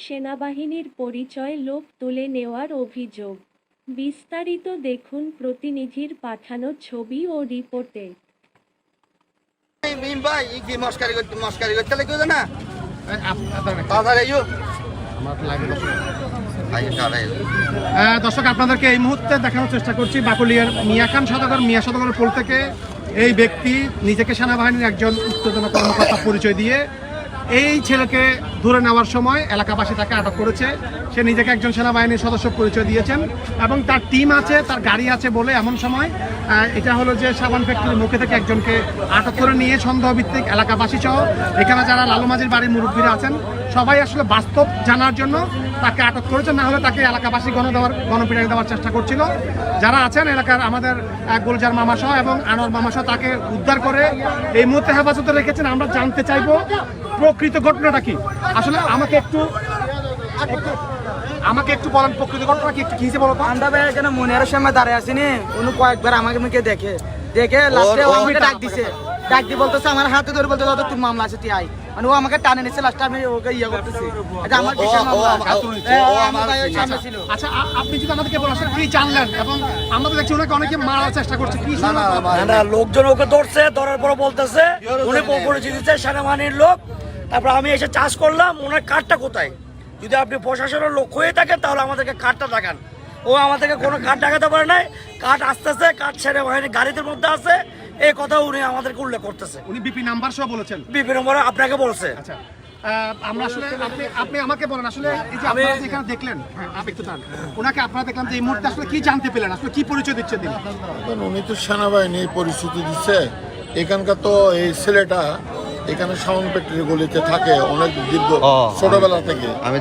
সেনাবাহিনীর পরিচয় লোক তুলে নেওয়ার অভিযোগ। বিস্তারিত দেখুন প্রতিনিধির পাঠানো ছবি ও রিপোর্টে। দর্শক, আপনাদেরকে এই মুহূর্তে দেখানোর চেষ্টা করছি বাকুলিয়ার মিয়া খান সদাগর মিয়া সদাগরের পোল থেকে এই ব্যক্তি নিজেকে সেনাবাহিনীর একজন উত্তেজনা কর্মকর্তা পরিচয় দিয়ে এই ছেলেকে ধরে নেওয়ার সময় এলাকাবাসী তাকে আটক করেছে। সে নিজেকে একজন সেনাবাহিনীর সদস্য পরিচয় দিয়েছেন এবং তার টিম আছে, তার গাড়ি আছে বলে এমন সময় এটা হলো যে সাবান ফ্যাক্টরির মুখে থেকে একজনকে আটক করে নিয়ে সন্দেহভিত্তিক এলাকাবাসী সহ এখানে যারা লালুমাঝির বাড়ির মুরব্বীরা আছেন সবাই আসলে বাস্তব জানার জন্য তাকে আটক করেছে, না হলে তাকে এলাকাবাসী গণপিটানি দেওয়ার চেষ্টা করছিল। যারা আছেন এলাকার আমাদের গুলজার মামা সহ এবং আনোয়ার মামা সহ তাকে উদ্ধার করে এই মুহূর্তে হেফাজতে রেখেছেন। আমরা জানতে চাইবো প্রকৃত ঘটনাটা কি। আসলে আমাকে একটু বলেন প্রকৃত ঘটনা কি, একটু কি বলো তো। আমরা ভাই এখানে মনিয়ারের সামনে দাঁড়িয়ে আসিনি, উনি কয়েকবার আমাকে দেখে লাস্টে ও আমাকে ডাক দিয়ে বলতেছে আমার হাতে ধরে বলতে তোর মামলা আছে তুই আই, মানে ও আমাকে টানে নিচ্ছে। লাস্টে আমি ওকে ইয়ে করতেছি, এটা আমার বিশাল মামলা। আচ্ছা, আপনি যদি আমাদেরকে বলেন আসলে কি জানলেন, এবং আমরা তো দেখছি ওনাকে অনেকে মারার চেষ্টা করছে, কি না লোকজন ওকে ধরছে, ধরার পর বলতেছে উনি পরিচিত দিচ্ছে সেনাবাহিনীর লোক। তারপর আমি এসে চাষ করলাম, ওনার কার্ডটা কোথায়? যদি আপনি প্রশাসনের লোক হয়ে থাকেন তাহলে আমাদেরকে কার্ডটা দেখান। ও আমাদেরকে কোনো কার্ড দেখাতে পারে নাই, কার্ড আসতেছে, কার্ড সেনাবাহিনীর গাড়িদের মধ্যে আছে, এই কথা উনি আমাদেরকে উল্লেখ করতেছে। উনি বিপি নাম্বার সহ বলেছেন, বিপি নম্বর আপনাকে বলছে। আচ্ছা, আমরা আসলে আপনি আমাকে বলেন আসলে এই যে আপনারা যেখানে দেখলেন, আপনি একটু জান ওনাকে আপনারা দেখলাম যে এই মুহূর্তে আসলে কি জানতে পেলেন, আসলে কি পরিচয় দিচ্ছে তিনি? উনি তো সেনাবাহিনী পরিস্থিতি দিচ্ছে। এখানকার তো এই ছেলেটা এখানে সাউন্ড ফ্যাক্টরি গলিতে থাকে অনেক দীর্ঘ ছোটবেলা থেকে, আমি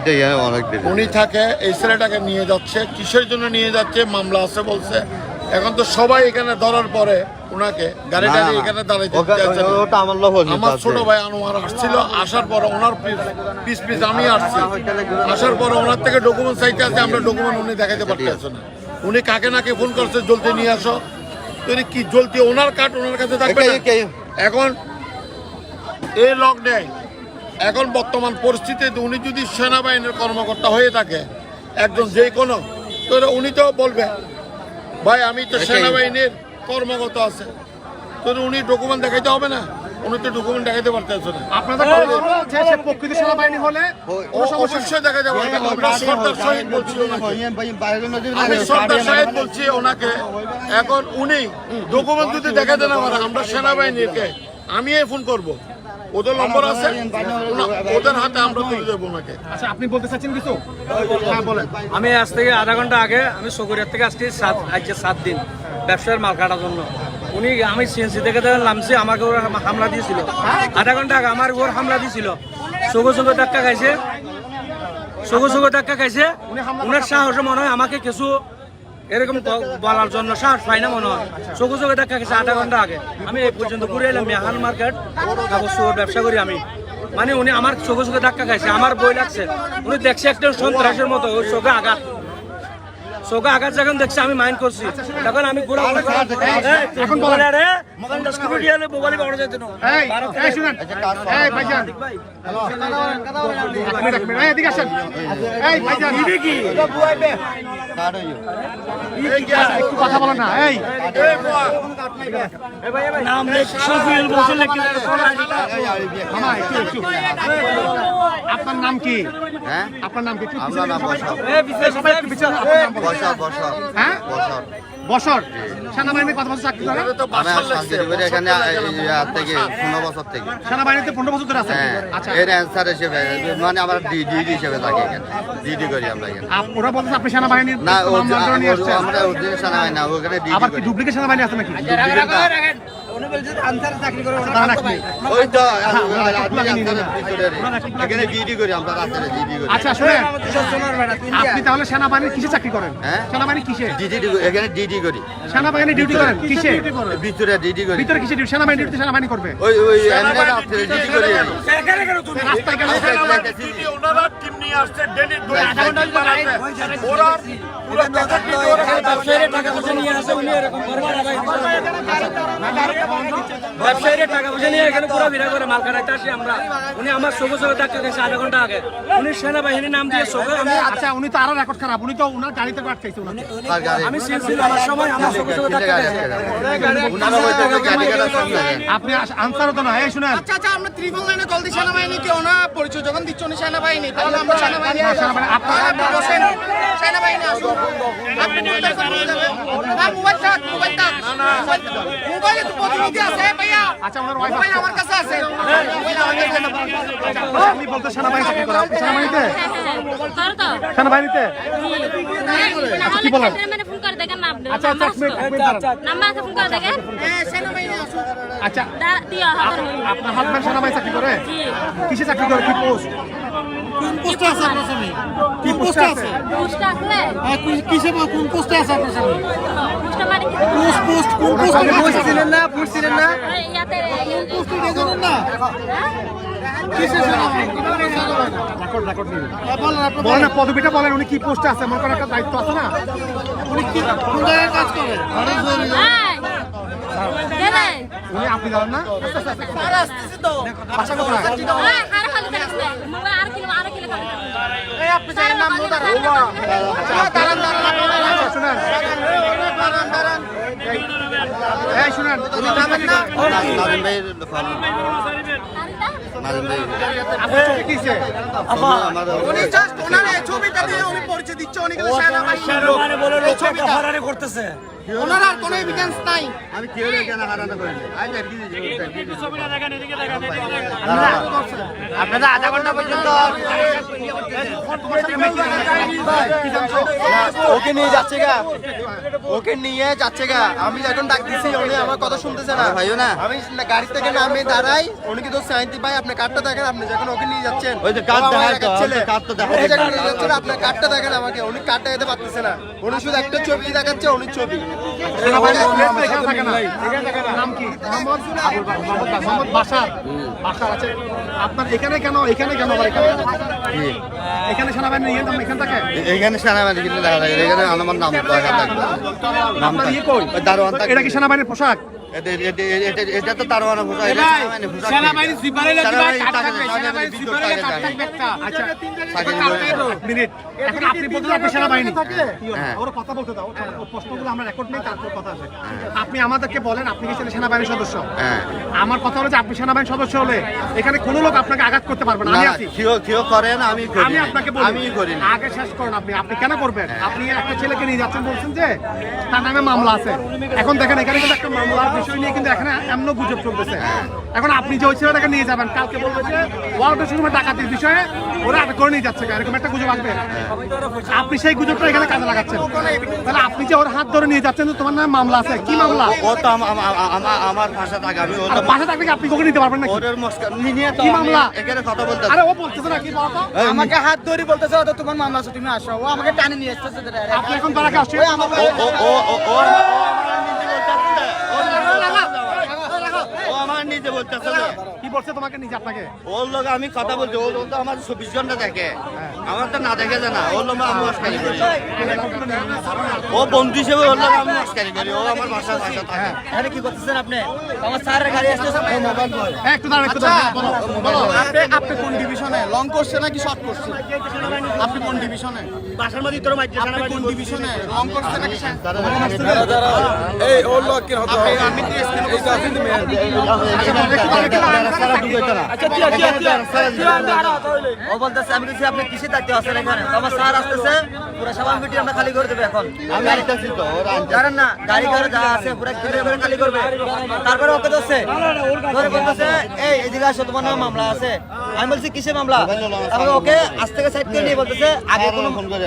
অনেক উনি থাকে। এই ছেলেটাকে নিয়ে যাচ্ছে, কিসের জন্য নিয়ে যাচ্ছে মামলা আছে বলছে। এখন তো সবাই এখানে ধরার পরে ওনাকে গাড়ি এখানে দাঁড়াইতে, আমার ছোট ভাই আনোয়ার আসছিল, আসার পরে ওনার পিস আমি আসছি, আসার পরে ওনার থেকে ডকুমেন্ট চাইতে আছে, আমরা ডকুমেন্ট উনি দেখাতে পারতেছে না। উনি কাকে নাকে ফোন করছে জলদি নিয়ে আসো, তুই কি জলদি ওনার কার্ড ওনার কাছে থাকবে। এখন এই লক নেই। এখন বর্তমান পরিস্থিতিতে উনি যদি সেনাবাহিনীর কর্মকর্তা হয়ে থাকে একজন যে কোনো, তো উনি তো বলবে ভাই আমি তো সেনাবাহিনীর কর্মকর্তা আছে, তো উনি ডকুমেন্ট দেখাইতে হবে না? উনি তো ডকুমেন্ট দেখাইতে পারতেছে না। আপনাদের প্রকৃত সেনাবাহিনী হলে অবশ্যই দেখা যাবে। আমরা সর্দার শহীদ বলছি ওনাকে, আমি সর্দার শহীদ বলছি ওনাকে। এখন উনি ডকুমেন্ট যদি দেখাতে না পারে, আমরা সেনাবাহিনীকে আমি ফোন করবো, ওদের নম্বর আছে, ওদের হাতে আমরা তুলে দেবো ওনাকে। আচ্ছা, আপনি বলতে চাচ্ছেন কিছু? হ্যাঁ বলেন। আমি আজ থেকে আধা ঘন্টা আগে আমি সকুরিয়ার থেকে আসছি 7 দিন ব্যবসার মাল কাটার জন্য। আমি সিএনসি থেকে নামছি, আমাকে ওরা হামলা দিয়েছিল আধা ঘন্টা আগে, আমার ওর হামলা দিয়েছিল। সগো ধাক্কা খাইছে, উনার সাহসে মনে হয় আমাকে কিছু এরকম বলার জন্য সাহস পাই না মনে হয়। চোখে দেখা গেছে আধা ঘন্টা আগে। আমি এই পর্যন্ত ঘুরে এলাম মেহান মার্কেট, ব্যবসা করি আমি। মানে উনি আমার চোখে ধাক্কা খাইছে, আমার বই লাগছে। উনি দেখছে একটা সন্ত্রাসের মতো, ওই চোখে আঘাত যখন দেখছে আমি মাইন্ড করছি, তখন আমি এখন বলে রে মোবাইল বড় যেত না। কথা বলো না। আপনার নাম কি? আপনার নাম কি? বছর সেনাবাহিনীতে কত বছর চাকরি করেন? এখানে থেকে 15 বছর থেকে সেনাবাহিনীতে 15 বছর ধরে আছে। আচ্ছা, এর অ্যান্সার হিসেবে মানে আমরা ডিডি হিসেবে থাকি এখানে, ডিডি করি আমরা এখানে। ওরা বলছে আপনি সেনাবাহিনীর না, নিয়ে আসছেন। আমরা অরিজিনাল সেনাবাহিনী না, ওখানে ডিডি আবার কি ডুপ্লিকেট সেনাবাহিনী আছে নাকি? এখানে ডিডি করি আমরা, রাস্তায় ডিডি করি। আচ্ছা শুনেন, আপনি তাহলে সেনাবাহিনীর কিসে চাকরি করেন? সেনাবাহিনী কিসে? ডিডি এখানে ডিডি করি। সেনাবাহিনী ডিউটি করেন কিসে? ভিতরে ডিডি করি। ভিতরে কিসে ডিউটি? সেনাবাহিনী ডিউটি সেনাবাহিনী করবে। ওই ডিডি করি। রাস্তায় গেলে ওনারা টিম নিয়ে আসছে, ডেলি 2 ঘন্টা ওরা পুরো টাকা নিয়ে আসে উনি এরকম ব্যবসায়ীরা টাকা পয়সা নিয়ে এখানে পুরো ভিড়া করে মাল কাটাইতে আসি আমরা। উনি আমার চোখে চোখে ধাক্কা গেছে আধা ঘন্টা আগে। উনি সেনাবাহিনীর নাম দিয়ে চোখে আচ্ছা উনি তো আরো রেকর্ড খারাপ, উনি তো উনার গাড়িতে আটকাইছে উনাকে। আর গাড়ি আমি সিলসিল আমার সময় আমার চোখে চোখে ধাক্কা গেছে। উনারা বলতেছে গাড়ি কাটার সামনে আপনি আনসারও তো না, এই শুনেন আচ্ছা আচ্ছা আমরা ত্রিপল লাইনে কল দিই সেনাবাহিনী কেউ না পরিচয় যখন দিচ্ছ উনি সেনাবাহিনী তাহলে আমরা সেনাবাহিনী আপনি বসেন সেনাবাহিনী আসুন আপনি কোথায় করে যাবেন না মোবাইলে তো প্রতিনিধি আছে ভাইয়া আচ্ছা ওনার ওয়াইফ মোবাইল আমার কাছে আছে আপনি বলতে সেনাবাহিনী চাকরি করে, আপনি সেনাবাহিনীতে সেনাবাহিনীতে আচ্ছা কি বলেন? ফোন করে দেখেন না আপনি আচ্ছা আচ্ছা এক মিনিট দাঁড়ান। নাম্বার আছে ফোন করে দেখেন সেনাবাহিনী আসুন আচ্ছা দিয়া হাজার আপনার হাজবেন্ড সেনাবাহিনী চাকরি করে? কিসে চাকরি করে, কি পোস্ট? পোস্টে আছে আপনার স্বামী কি পোস্টে আছে? পোস্ট আছে কিসে কোন পোস্টে আছে আপনার স্বামী পোস্ট মানে পোস্ট কোন পোস্টে ছিলেন না ইয়াতে পোস্টে জানেন না কিসে সেনাবাহিনী রেকর্ড রেকর্ড নিন। বলেন আপনি বলেন না, পদবিটা বলেন, উনি কি পোস্টে আছে, মনে করেন একটা দায়িত্ব আছে না? উনি কি কোন জায়গায় কাজ করে উনি আপনি জানেন না? বাসা কোথায়? আপনি জানেন নাম আচ্ছা শুনেন, এই শুনেন, উনি জানেন না নাজিম ভাই নাজিম ভাই আপনার চোখে কি হইছে? উনি জাস্ট ওনার এই ছবিটা দিয়ে উনি পরিচয় দিচ্ছে উনি কিন্তু সেনাবাহিনী মানে বলে লোক হরানি করতেছে। ওনার আর কোনো এভিডেন্স নাই আমি কেউ কেন হারানো করিনি আজ আর কি আপনারা আধা ঘন্টা পর্যন্ত ওকে নিয়ে যাচ্ছে গা, ওকে নিয়ে যাচ্ছে গা। আমি যখন ডাক দিছি উনি আমার কথা শুনতেছে না। ভাইও না আমি গাড়ি থেকে নামে দাঁড়াই, উনি কিন্তু সাইন্তি ভাই আপনার কার্ডটা দেখেন। আপনি যখন ওকে নিয়ে যাচ্ছেন ওই যে কার্ড ও আমার দেখায় তো, এলাকার ছেলে। কার্ড তো দেখায়। ওকে যখন নিয়ে যাচ্ছেন আপনার কার্ডটা দেখেন আমাকে। উনি কার্ডটা দিতে পারতেছে না, উনি শুধু একটা ছবি দেখাচ্ছে, উনি ছবি। সেনাবাহিনীর প্লেস তো এখানে থাকে না। নাম কি? মোহাম্মদ বাশার। বাশার আছে। আপনার এখানে কেন আবার এখানে? এখানে সেনাবাহিনীর ইয়ে নাম এখানে থাকে? এইখানে সেনাবাহিনী কিন্তু দেখা যায়, এখানে আমার নাম দেখা থাকবে নাম আপনার ইয়ে কই? দারোয়ান থাকে। এটা কি সেনাবাহিনীর পোশাক? এটা তো দারোয়ান পোশাক, এটা সেনাবাহিনী পোশাক। সেনাবাহিনী সুপারে সেনাবাহিনী কাট থাকে, থাকবে সেনাবাহিনী বিদ্যুৎ সুপারে থাকে, কাট থাকে। থাকবে একটা আচ্ছা থাকে। এক মিনিট, এখন আপনি বলতে আপনি সেনাবাহিনী হ্যাঁ। ওর কথা বলতে দাও, ওর প্রশ্নগুলো আমরা রেকর্ড নেই, তারপর কথা আছে। আপনি আমাদেরকে বলেন আপনি কি সেনাবাহিনীর সদস্য? হ্যাঁ। আমার কথা হলো যে আপনি সেনাবাহিনীর সদস্য হলে এখানে কোনো লোক আপনাকে আঘাত করতে পারবে না। আমি আছি, কেউ করেন, আমি করি। আমি আপনাকে বলি, আমি করি না। আগে শেষ করুন। আপনি কেন করবেন? আপনি একটা ছেলেকে নিয়ে যাচ্ছেন, বলছেন যে তার নামে মামলা আছে। এখন দেখেন এখানে কিন্তু একটা মামলার বিষয় নিয়ে কিন্তু এখানে এমন গুজব চলতেছে। এখন আপনি যে ওই ছেলেটাকে নিয়ে যাবেন, কালকে বলবে যে ওয়ার্ল্ড শোরুমে ডাকাতির বিষয়ে ওরা আটক করে নিয়ে যাচ্ছে, এরকম একটা গুজব আসবে। আপনি সেই গুজবটা এখানে কাজে লাগাচ্ছেন। তাহলে আপনি যে ওর হাত ধরে নিয়ে যাচ্ছেন, যে তোমার নামে মামলা আছে, কি মামলা? ও তো আমার ভাষা থাকে, আমি আর পাশে থাকলে কি আপনি কোকে নিতে পারবেন নাকি? ওদের মস্কার নিয়ে তো কি আমি মামলা? এখানে কথা বলতে আরে ও বলতেছে না কি বলতো? আমাকে হাত ধরে বলতেছে ও তো তোমার মামলা আছে তুমি আসো ও আমাকে টানে নিয়ে আসতেছে আপনি এখন তারাকে আসছে ও আমার নিজে বলতেছে যে, কি বলছে তোমাকে নিজে আপনাকে? ওর লোক আমি কথা বলছি, ও তো আমার 24 ঘন্টা দেখে, আমার তো না দেখে যে না, ওর লোক আমি মস্কারি করি। ও বন্ধু হিসেবে ওর লোক আমি মস্কারি করি, ও আমার ভাষা থাকে। এখানে কি করতেছেন আপনি? আমার স্যারের গাড়ি আসতেছে। একটু দাঁড়ান, একটু দাঁড়ান, বলো, বলো। আপনি কোন ডিভিশনে লং করছে নাকি শর্ট করছে? আপনি কোন ডিভিশনে? বাসার মধ্যে তোর মাইজে আপনি কোন ডিভিশনে লং করছে নাকি এই ওর লোক কি হতো? আমি ও বলতেছে আমি কিছু আপনি কিসে থাকতে আসেন এখানে? আমার স্যার আসতেছে, পুরো সভা মিটিং আমরা খালি করে দেবে এখন। আমি আইতাছি তো, ওরা জানেন না গাড়ি ঘরে যা আছে পুরো ক্লিয়ার করে খালি করবে। তারপরে ওকে ধরছে, ধরে বলতেছে এই এদিকে আসো, তোমার নামে মামলা আছে। আমি বলছি কিসে মামলা? তারপরে ওকে আজ থেকে সাইড করে নিয়ে বলতেছে আগে কোনো ফোন করে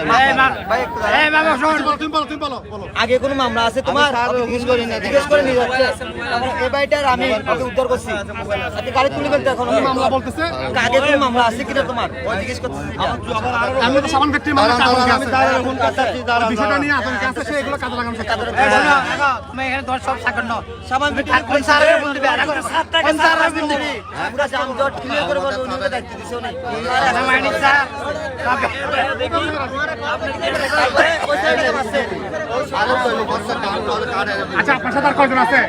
ভাই একটু দাঁড়াও। তুমি বলো। আগে কোনো মামলা আছে তোমার? ফোন করি না, জিজ্ঞেস করে নিয়ে যাচ্ছে। তারপরে এই বাড়িটার আমি ওকে উদ্ধার করছি। আজকে গাড়ি তুলে ফেলতে এখন কি মামলা বলতেছে? আগে কোনো মামলা আছে কিনা তোমার? ও জিজ্ঞেস করতেছে। আমি তো সাবান ফ্যাক্টরি মামলা কাগজ আছে। ফোন করতেছি, দাঁড়ান, বিষয়টা নিয়ে আতঙ্কে আছে, সে এগুলো কাজে লাগানো চেষ্টা করে। তুমি এখানে ধর সব সাকর ন সামান কোন স্যারের বলতে দিবি আর কোন স্যার পুরো জামজট ক্লিয়ার করে বলবো। দায়িত্ব দিছে উনি আচ্ছা আপনার সাথে আর কয়জন আছে?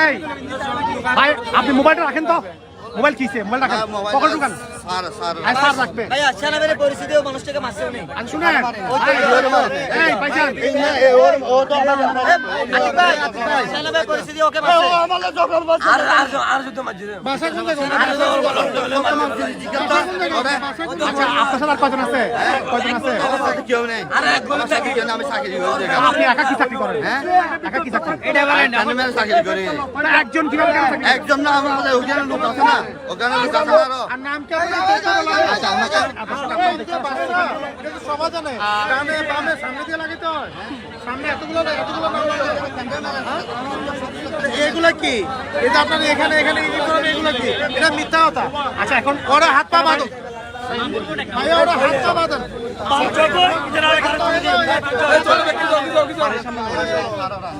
এই ভাই আপনি মোবাইলটা রাখেন তো, মোবাইল কিসে? মোবাইল রাখেন, কখন ঢুকান? আর স্যার রাখবে। ভাইয়া সেনাবাহিনীর পরিস্থিতিও মানুষটাকে মারছে উনি আর শুনেন এই ভাইজান সেনাবাহিনীর পরিস্থিতি ওকে মারছে আচ্ছা আপনার সাথে আর কয়জন আছে? কয়জন আছে? আমি চাকরি আপনি একা কি চাকরি করেন? একা কি চাকরি? চাকরি করি মানে একজন কিভাবে কেন চাকরি? একজন না আমাদের ওখানে লোক আছে না, ওখানে লোক আছে না আরো। আর নাম কি আপনার? সবাই জানে ডানে বামে সামনে দিয়ে লাগাইতে হয়, সামনে এতগুলো এগুলো কি? এটা আপনার এখানে এখানে এগুলো কি? এটা মিথ্যা কথা। আচ্ছা এখন ওরা হাত পা বাঁধুন ভাইয়া, ওরা হাত পা বাঁধুন।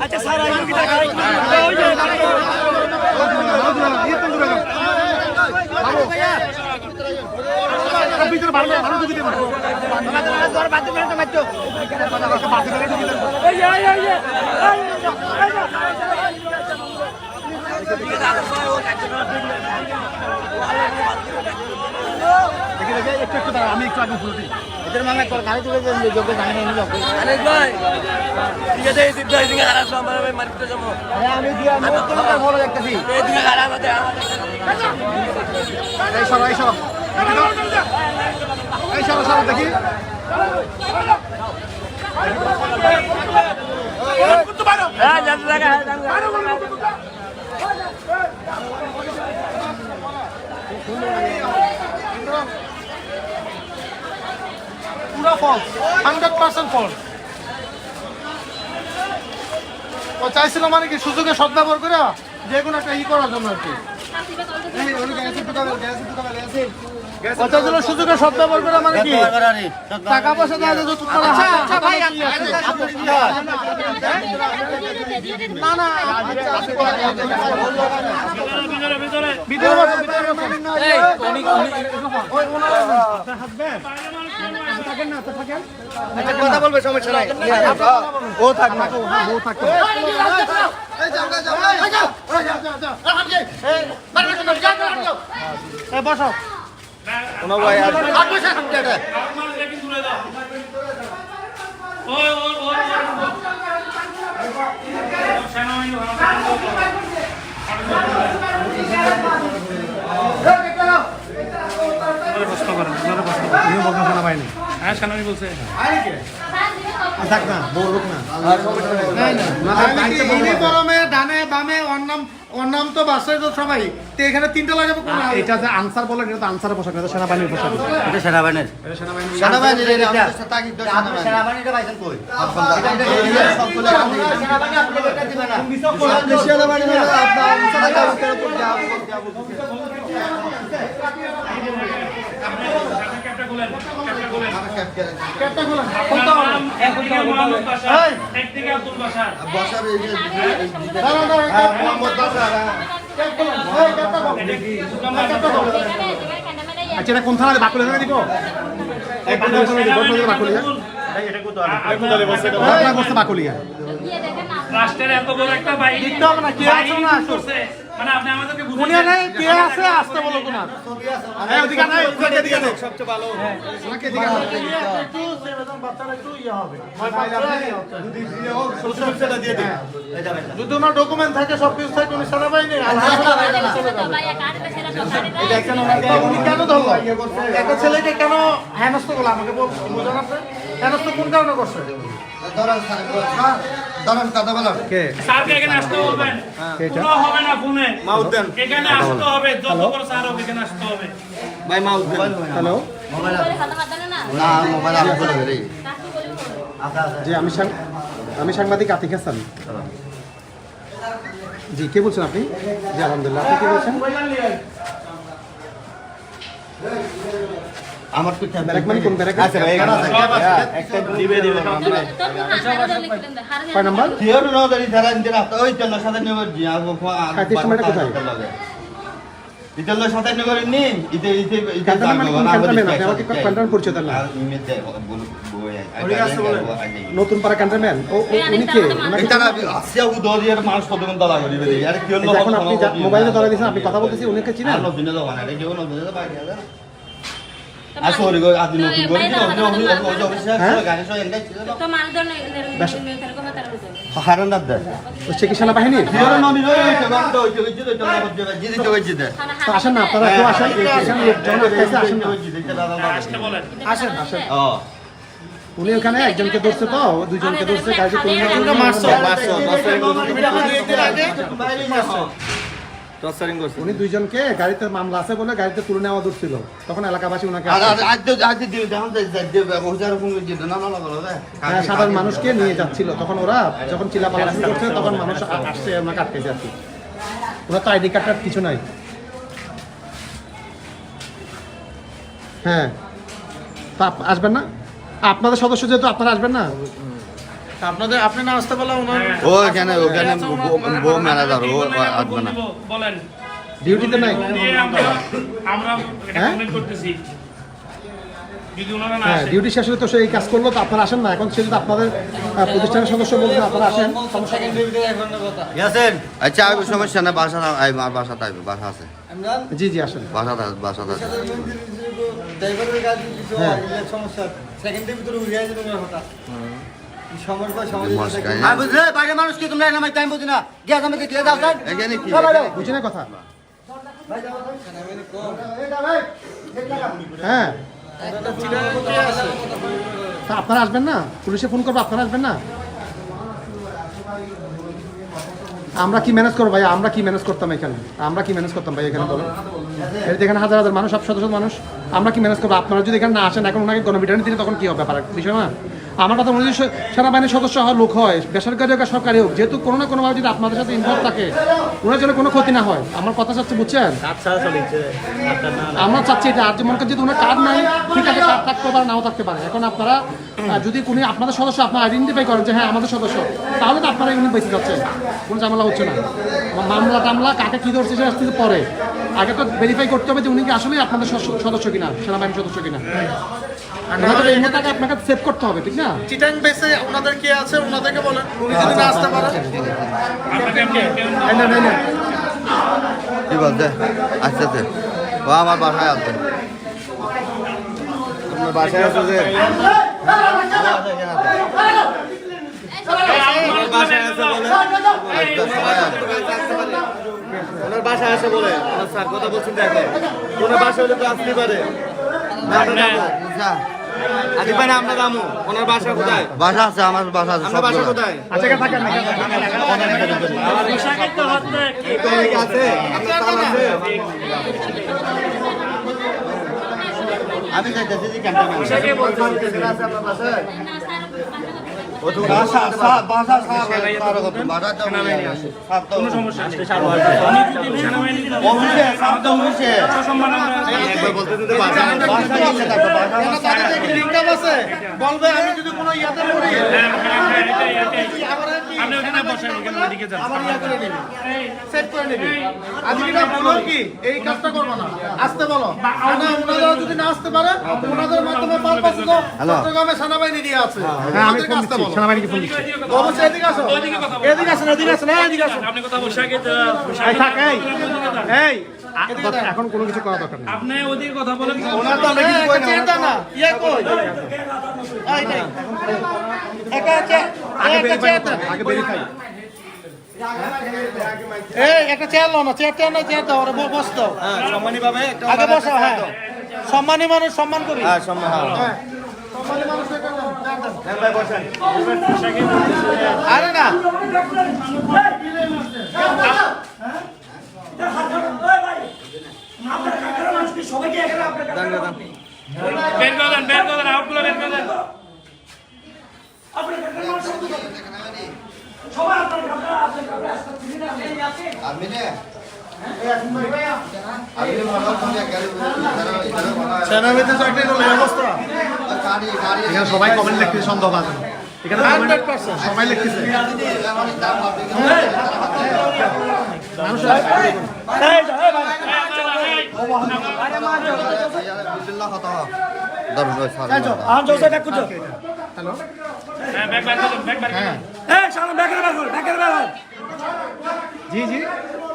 আচ্ছা স্যার ভিতরে ভালো ভালো ঢুকে দেবেন। একটু দাঁড়া, আমি একটু আগে ফুল দিই। এদের মামা তোর গাড়ি তুলে দেন যোগ্য জানি না যোগ্য আনিস ভাই ঠিক আছে এই সিদ্ধ এদিকে আর আসো আমরা মারিতে যাবো আরে আমি দিয়া মোট তোমাকে বড় দেখতেছি এদিকে আর আমাদের এই সরো এই সরো এই সরো সরো দেখি। হ্যাঁ জানতে লাগা পুরো ফলস, 100% ফলস। ও চাইছিল মানে কি সুযোগে সদ্ব্যবহার করে যে কোনো একটা করার জন্য আর কি। ওটার জন্য সুযোগে সদ্ব্যবহার করে মানে কি টাকা পয়সা দেওয়া যায় যত টাকা। আচ্ছা ভাই না না ভিতরে কথা বলবে সমস্যা নাই ও থাক না ও থাকে বসো কোনো ভাই আর ডানে বামে ওর নাম তো বাসায় তো সবাই তো এখানে তিনটা লাগাবো কোন? এটা যে আনসার বলেন এটা তো আনসারের পোশাক, এটা সেনাবাহিনীর পোশাক। এটা সেনাবাহিনীর সেনাবাহিনীর এটা সেনাবাহিনীটা পাইছেন কই এটা সবগুলো সেনাবাহিনী আপনি এটা দিবেন না সেনাবাহিনী আপনার সাথে আচ্ছা এটা কোন থানায় বাকুলে থানা দিব? বাকুলিয়া রাষ্ট্রের এত বড় একটা বাইক দেখতে হবে না কে আছে না মানে আপনি আমাদেরকে বুঝিয়ে নেই কে আছে আসতে বলো কোন এই ওদিকে নাই ওদিকে দিকে দেখ সবচেয়ে ভালো ওনাকে দিকে একটু সেবেদন বাচ্চারা একটু ইয়া হবে মই পাইলে যদি দিয়ে হোক সোশ্যাল দিয়ে দিন যদি ওনার ডকুমেন্ট থাকে সব কিছু থাকে উনি সেনাবাহিনী উনি কেন ধরলো একটা ছেলেকে কেন হেনস্থ করলো আমাকে বোঝান আপনি হেনস্থ কোন কারণে করছে? স্যারকে এখানে আসতে বলবেন পুরো হবে না ফোনে মাউদ্দেন এখানে আসতে হবে যত বড় স্যার হোক এখানে আসতে হবে ভাই মাউদ্দেন হ্যালো না মোবাইল আমি বলে দেই জি আমি সাংবাদিক আতিক হাসান। জি কে বলছেন আপনি? জি আলহামদুলিল্লাহ, আপনি কে বলছেন? আমার তো ব্যারাক মানে কোন ব্যারাক? আচ্ছা ভাই এখানে আছে একটা দিবে কয় নাম্বার? কিও না দাঁড়ি ধারা ইনতে রাস্তা ওই জন্য সাথে নেব জি আর 35 মিনিট কোথায়? ইতাল সাথে করে নি ইতে ইতে ইতে ক্যান্টনমেন্ট কোন ক্যান্টনমেন্ট আপনি আমাকে ক্যান্টনমেন্ট পরিচয় দেন না নতুন পাড়া ক্যান্টনমেন্ট উনি কে ওনাকে এটা আসিয়া উদরিয়ার মানুষ কতক্ষণ দলা করি বেরি আর কি হলো এখন আপনি মোবাইলে ধরে দিয়েছেন আপনি কথা বলতেছি উনিকে চিনেন আর নতুন দোকান এটা কেউ নতুন বাইরে আর সরি গো আদি নতুন করে ওই অফিসে গাড়ি সব এন্ডাই ছিল তো মানদণ্ড এরকম তার মধ্যে হারান দাদা হচ্ছে কি সেনাবাহিনী হিরো নমি রয়েছে বান্দ হইছে হইছে তো জিদি তো হইছে দে তো আসেন না আপনারা কেউ আসেন এখানে লোকজন আটকাইছে আসেন না আসেন আসেন উনি ওখানে একজনকে ধরছে তো দুইজনকে ধরছে গাড়ি তুলে নিয়ে মারছে উনি দুইজনকে গাড়িতে মামলা আছে বলে গাড়িতে তুলে নেওয়া ধরছিল তখন এলাকাবাসী ওনাকে হ্যাঁ, সাধারণ মানুষকে নিয়ে যাচ্ছিল তখন ওরা যখন চিল্লাপাল্লা শুরু করছে তখন মানুষ আসছে ওনাকে আটকেছে আর কি ওরা তো আইডি কার্ড কিছু নাই হ্যাঁ তা আসবেন না আপনাদের সদস্য যেহেতু আপনারা আসবেন না আপনি না আসতে পারলে ওনার ওখানে বউ ম্যানেজার ও আসবে না বলেন ডিউটিতে নাই আমরা এটা কমেন্ট করতেছি যদি ওনারা না হ্যাঁ আসে ডিউটি শেষ হলে তো সে এই কাজ করলো তো আপনারা আসেন না এখন সে যদি আপনাদের প্রতিষ্ঠানের সদস্য বলছেন আপনারা আসেন সমস্যা নেই। ইয়াসেন আচ্ছা আর সমস্যা না বাসা আই মার বাসা তাই বাসা আছে জি জি আসেন বাসা আছে ড্রাইভারের গাড়ি কিছু হ্যাঁ। সমস্যা সেকেন্ডের ভিতরে উড়িয়ে যাবে তোমার কথা বুঝলে বাইরে মানুষ কি তোমরা নামাই টাইম বুঝি না গ্যাস আমি দেখলে দাও স্যার এখানে কি বুঝি না কথা হ্যাঁ তা আপনারা আসবেন না পুলিশে ফোন করবো আপনারা আসবেন না আমরা কি ম্যানেজ করবো ভাই আমরা কি ম্যানেজ করতাম এখানে আমরা কি ম্যানেজ করতাম ভাই এখানে বলো এখানে হাজার হাজার মানুষ সব শত শত মানুষ আমরা কি ম্যানেজ করবো আপনারা যদি এখানে না আসেন এখন ওনাকে গণবিটানি দিলে তখন কি হবে ব্যাপার বিষয় না আমার কথা মনে হয় সেনাবাহিনীর সদস্য হওয়ার লোক হয় বেসরকারি হোক আর সরকারি হোক যেহেতু কোনো না কোনোভাবে যদি আপনাদের সাথে ইনভলভ থাকে ওনার জন্য কোনো ক্ষতি না হয় আমার কথা চাচ্ছে বুঝছেন আমরা চাচ্ছি এটা আর যে মনে করেন যদি ওনার কার্ড নাই ঠিক আছে কার্ড থাকতে পারে নাও থাকতে পারে এখন আপনারা যদি কোনো আপনাদের সদস্য আপনারা আইডেন্টিফাই করেন যে হ্যাঁ আমাদের সদস্য তাহলে তো আপনারা এমনি বেঁচে যাচ্ছেন কোনো ঝামেলা হচ্ছে না মামলা টামলা কাকে কী ধরছে সেটা আসতে পরে আগে তো ভেরিফাই করতে হবে যে উনি কি আসলেই আপনাদের সদস্য কিনা সেনাবাহিনীর সদস্য কিনা এই মুহূর্তে আপনাকে সেভ করতে হবে ঠিক না চিটাং বেসে ওনাদের কে আছে ওনাদেরকে বলেন উনি যদি না আসতে পারে কি বলতে আচ্ছা ও আমার বাসায় আছে আপনার বাসায় আছে যে ওনার বাসায় আসে বলে ওনার স্যার কথা বলছেন দেখো ওনার বাসা হলে তো আসতে পারে আদি পারে আমরা দামু ওনার বাসা কোথায় বাসা আছে আমার বাসা আছে আপনার বাসা কোথায় আচ্ছা থাকেন না আছে আপনার স্যার আছে আমি যাইতেছি যে ক্যান্টনমেন্ট আছে আপনার বাসায় ও তো বাসা বাসা বাসা তো কোনো সমস্যা নেই অফিসে সামনে অফিসে সম্মান একবার বলতে দিতে বাসা আছে তারপর বাসা লিংকআপ আছে বলবে আমি যদি কোনো ইয়াতে পড়ি আপনি ওখানে বসেন ওখানে ওদিকে যান সেট করে নেবেন আজকে না বলো কি এই কাজটা করব না আসতে বলো না ওনারা যদি না আসতে পারে ওনাদের মাধ্যমে পারপাসে তো চট্টগ্রামে সেনাবাহিনী দিয়ে আছে হ্যাঁ আমি ফোন দিচ্ছি সেনাবাহিনীকে ফোন দিচ্ছি অবশ্যই এদিকে আসো এদিকে আসেন এদিকে আসেন আপনি কথা বসাকে এই এখন কোনো কিছু করা দরকার নেই আপনি ওদিকে কথা বলেন ওনার তো আমরা কিছু কই না না ইয়ে কই আই নাই একা আগে ভেরিফাই এই একটা চেয়ার লো না চেয়ার না চেয়ার দাও বস দাও সম্মানী ভাবে একটা আগে বসো হ্যাঁ সম্মানী মানুষ সম্মান করি হ্যাঁ সম্মান হ্যাঁ সম্মানী মানুষ ভাই বসেন আরে না বের করে দেন আউটগুলো বের করে দেন আমি না আমি ভালো করে সেনাবাহিনীতে চাকরি করলে ব্যবস্থা গাড়ি এখানে সবাই কমেন্ট লিখতেছে সন্দেহ আছে এখানে 100% সবাই লিখতেছে মানুষ জোসে ব্যাক করছো হ্যালো হ্যাঁ সামনে ব্যাকের ব্যাক জি জি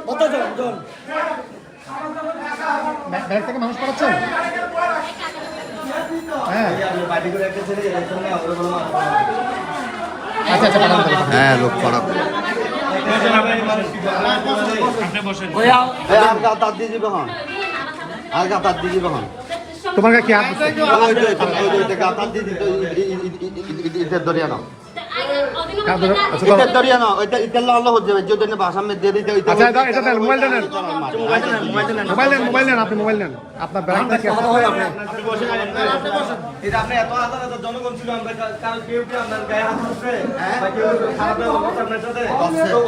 কত জন ব্যাগ থেকে মানুষ পড়াচ্ছেন হ্যাঁ আচ্ছা আচ্ছা পাঠান তাহলে। হ্যাঁ লোক পড়াবো তার দিয়ে যাবে হন আর তার দিয়ে যাবে হন তোমার গায়ে কি হাত দিচ্ছে? তার দিয়ে দিতে দরিয়া না হাত ধরো। আচ্ছা দাও। ইটের দরিয়া না ওইটা ইটের আল্লাহ হচ্ছে যদি বাসা মে দিয়ে দিতে আচ্ছা এটা দেন মোবাইলটা নেন মোবাইল নেন আপনি মোবাইল নেন আপনার ব্যাগটা কি আছে? এটা আপনি এত আদর জনগণ ছিল আমরা কারণ কেউ কি আপনার গায়ে হাত দিচ্ছে বা কেউ খারাপ ব্যবহার করছে আপনার সাথে